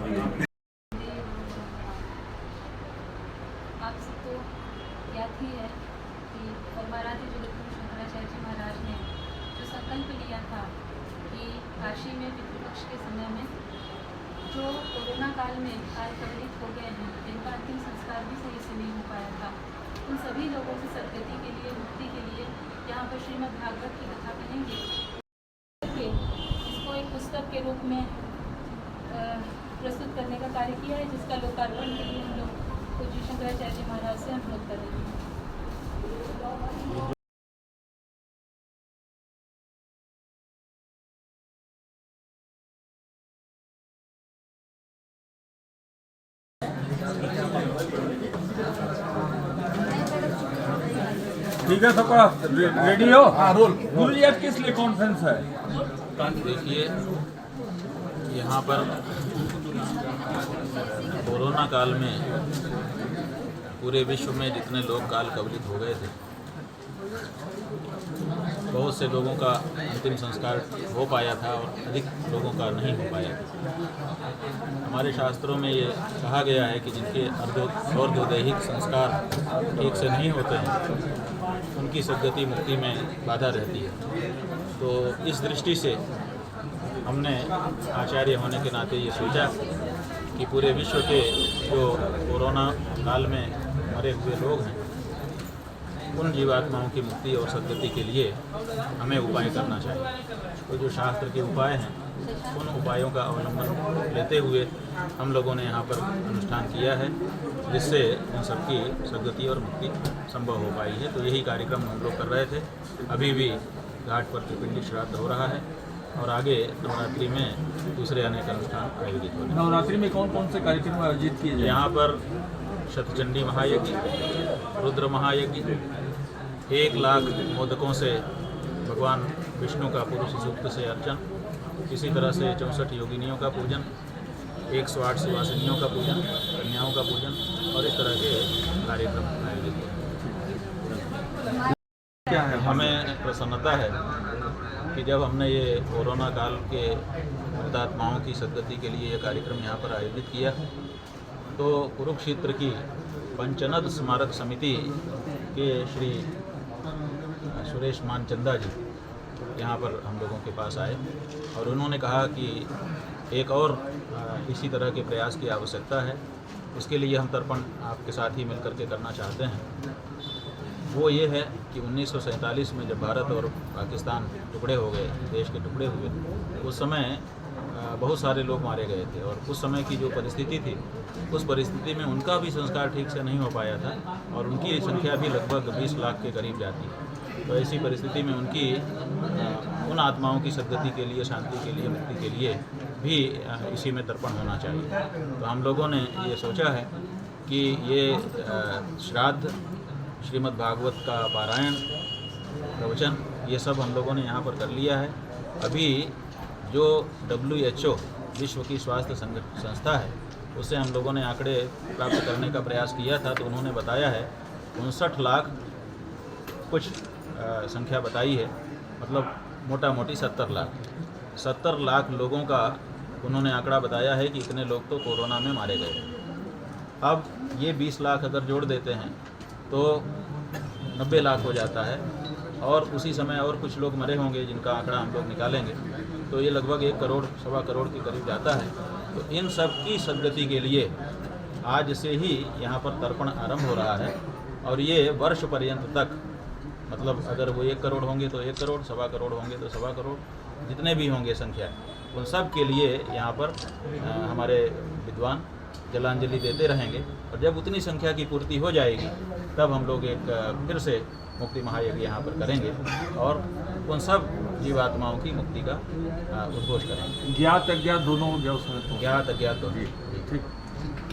आप सबको याद ही है कि परमाराध्य जगतगुरु शंकराचार्य जी महाराज ने जो संकल्प लिया था कि काशी में पितृपक्ष के समय में जो कोरोना काल में काल कवलित हो गए हैं, जिनका अंतिम संस्कार भी सही से नहीं हो पाया था, उन सभी लोगों की सद्गति के लिए, मुक्ति के लिए यहाँ पर श्रीमद् भागवत की कथा कहेंगे। इसको एक पुस्तक के रूप में प्रस्तुत करने का कार्य किया है, जिसका लोकार्पण के लिए हम लोग पूज्य शंकराचार्य जी महाराज से अनुरोध कर रहे हैं। ठीक है, सबका रेडी हो? हाँ, रोल। गुरु जी, आज किस लिए कॉन्फ्रेंस है? देखिए, यहाँ पर कोरोना काल में पूरे विश्व में जितने लोग काल कवलित हो गए थे, बहुत से लोगों का अंतिम संस्कार हो पाया था और अधिक लोगों का नहीं हो पाया था। हमारे शास्त्रों में ये कहा गया है कि जिनके अर्धोदैहिक संस्कार ठीक से नहीं होते हैं, उनकी सद्गति मुक्ति में बाधा रहती है। तो इस दृष्टि से हमने आचार्य होने के नाते ये सोचा कि पूरे विश्व के जो कोरोना काल में मरे हुए लोग हैं, उन जीवात्माओं की मुक्ति और सद्गति के लिए हमें उपाय करना चाहिए। तो जो शास्त्र के उपाय हैं, उन उपायों का अवलंबन लेते हुए हम लोगों ने यहाँ पर अनुष्ठान किया है, जिससे उन सबकी सद्गति और मुक्ति संभव हो पाई है। तो यही कार्यक्रम हम लोग कर रहे थे। अभी भी घाट पर त्रिपिंडी श्राद्ध हो रहा है और आगे नवरात्रि में दूसरे अनेक अनुष्ठान आयोजित हो रहे हैं। नवरात्रि में कौन कौन से कार्यक्रम आयोजित किए जाएंगे? यहाँ पर शतचंडी महायज्ञ, रुद्र महायज्ञ, 1,00,000 मोदकों से भगवान विष्णु का पुरुष सूक्त से अर्चन, इसी तरह से 64 योगिनियों का पूजन, 108 सुवासिनियों का पूजन, कन्याओं का पूजन और इस तरह के कार्यक्रम आयोजित होते हैं। क्या है? हमें प्रसन्नता है कि जब हमने ये कोरोना काल के मृतात्माओं की सद्गति के लिए ये कार्यक्रम यहाँ पर आयोजित किया, तो कुरुक्षेत्र की पंचनद स्मारक समिति के श्री सुरेश मानचंदा जी यहाँ पर हम लोगों के पास आए और उन्होंने कहा कि एक और इसी तरह के प्रयास की आवश्यकता है। इसके लिए हम तर्पण आपके साथ ही मिलकर के करना चाहते हैं। वो ये है कि 1947 में जब भारत और पाकिस्तान टुकड़े हो गए, देश के टुकड़े हुए, उस समय बहुत सारे लोग मारे गए थे और उस समय की जो परिस्थिति थी, उस परिस्थिति में उनका भी संस्कार ठीक से नहीं हो पाया था और उनकी संख्या भी लगभग 20 लाख के करीब जाती है। तो ऐसी परिस्थिति में उनकी उन आत्माओं की सद्गति के लिए, शांति के लिए, मुक्ति के लिए भी इसी में तर्पण होना चाहिए। तो हम लोगों ने ये सोचा है कि ये श्राद्ध, श्रीमद् भागवत का पारायण, प्रवचन, ये सब हम लोगों ने यहाँ पर कर लिया है। अभी जो WHO विश्व की स्वास्थ्य संस्था है, उससे हम लोगों ने आंकड़े प्राप्त करने का प्रयास किया था, तो उन्होंने बताया है 59 लाख कुछ संख्या बताई है, मतलब मोटा मोटी 70 लाख लोगों का उन्होंने आंकड़ा बताया है कि इतने लोग तो कोरोना में मारे गए। अब ये 20 लाख अगर जोड़ देते हैं तो 90 लाख हो जाता है और उसी समय और कुछ लोग मरे होंगे जिनका आंकड़ा हम लोग निकालेंगे, तो ये लगभग 1 करोड़, 1.25 करोड़ के करीब जाता है। तो इन सब की सद्गति के लिए आज से ही यहाँ पर तर्पण आरंभ हो रहा है और ये वर्ष पर्यंत तक, मतलब अगर वो 1 करोड़ होंगे तो 1 करोड़, 1.25 करोड़ होंगे तो 1.25 करोड़, जितने भी होंगे संख्या, उन सब के लिए यहाँ पर हमारे विद्वान जलांजलि देते रहेंगे और जब उतनी संख्या की पूर्ति हो जाएगी तब हम लोग एक फिर से मुक्ति महायज्ञ यहाँ पर करेंगे और उन सब जीवात्माओं की मुक्ति का उद्घोष करेंगे। ज्ञात अज्ञात दोनों व्यवस्था? ज्ञात अज्ञात दोनों। ठीक।